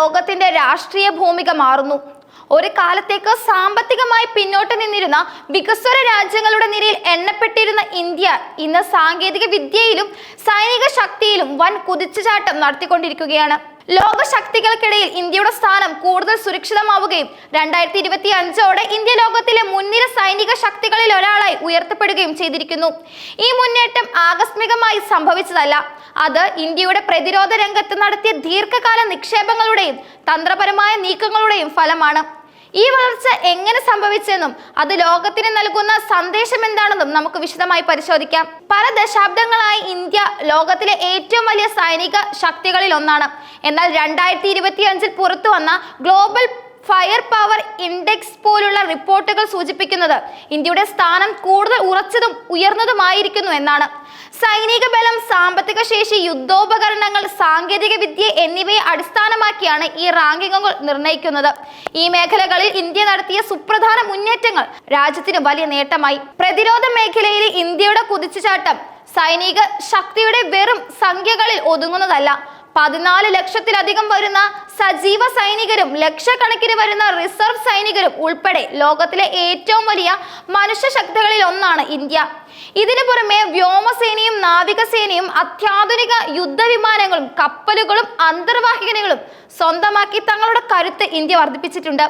ലോകത്തിന്റെ രാഷ്ട്രീയ ഭൂമിക മാറുന്നു. ഒരു കാലത്തേക്ക് സാമ്പത്തികമായി പിന്നോട്ട് നിന്നിരുന്ന വികസ്വര രാജ്യങ്ങളുടെ നിരയിൽ എണ്ണപ്പെട്ടിരുന്ന ഇന്ത്യ ഇന്ന് സാങ്കേതിക വിദ്യയിലും സൈനിക ശക്തിയിലും വൻ കുതിച്ചുചാട്ടം നടത്തിക്കൊണ്ടിരിക്കുകയാണ്. ലോകശക്തികൾക്കിടയിൽ ഇന്ത്യയുടെ സ്ഥാനം കൂടുതൽ സുരക്ഷിതമാവുകയും 2025ഓടെ ഇന്ത്യ ലോകത്തിലെ മുൻനിര സൈനിക ശക്തികളിൽ ഒരാളായി ഉയർത്തപ്പെടുകയും ചെയ്തിരിക്കുന്നു. ഈ മുന്നേറ്റം ആകസ്മികമായി സംഭവിച്ചതല്ല. അത് ഇന്ത്യയുടെ പ്രതിരോധ രംഗത്ത് നടത്തിയ ദീർഘകാല നിക്ഷേപങ്ങളുടെയും തന്ത്രപരമായ നീക്കങ്ങളുടെയും ഫലമാണ്. ഈ വളർച്ച എങ്ങനെ സംഭവിച്ചെന്നും അത് ലോകത്തിന് നൽകുന്ന സന്ദേശം എന്താണെന്നും നമുക്ക് വിശദമായി പരിശോധിക്കാം. പല ദശാബ്ദങ്ങളായി ഇന്ത്യ ലോകത്തിലെ ഏറ്റവും വലിയ സൈനിക ശക്തികളിൽ ഒന്നാണ്. എന്നാൽ 2025 പുറത്തു വന്ന ഗ്ലോബൽ ഫയർ പവർ ഇൻഡെക്സ് പോലുള്ള റിപ്പോർട്ടുകൾ സൂചിപ്പിക്കുന്നത് ഇന്ത്യയുടെ സ്ഥാനം കൂടുതൽ ഉറച്ചതും ഉയർന്നതുമായിരിക്കുന്നു എന്നാണ്. സൈനിക ബലം, സാമ്പത്തിക ശേഷി, യുദ്ധോപകരണങ്ങൾ, സാങ്കേതിക വിദ്യ എന്നിവയെ അടിസ്ഥാനമാക്കിയാണ് ഈ റാങ്കിങ്ങുകൾ നിർണ്ണയിക്കുന്നത്. ഈ മേഖലകളിൽ ഇന്ത്യ നടത്തിയ സുപ്രധാന മുന്നേറ്റങ്ങൾ രാജ്യത്തിന് വലിയ നേട്ടമായി. പ്രതിരോധ മേഖലയിലെ ഇന്ത്യയുടെ കുതിച്ചുചാട്ടം സൈനിക ശക്തിയുടെ വെറും സംഖ്യകളിൽ ഒതുങ്ങുന്നതല്ല. 14 ലക്ഷത്തിലധികം വരുന്ന സജീവ സൈനികരും ലക്ഷക്കണക്കിന് വരുന്ന റിസർവ് സൈനികരും ഉൾപ്പെടെ ലോകത്തിലെ ഏറ്റവും വലിയ മനുഷ്യശക്തികളിൽ ഒന്നാണ് ഇന്ത്യ. ഇതിനു പുറമെ വ്യോമസേനയും നാവികസേനയും അത്യാധുനിക യുദ്ധവിമാനങ്ങളും കപ്പലുകളും അന്തർവാഹിനികളും സ്വന്തമാക്കി തങ്ങളുടെ കരുത്ത് ഇന്ത്യ വർദ്ധിപ്പിച്ചിട്ടുണ്ട്.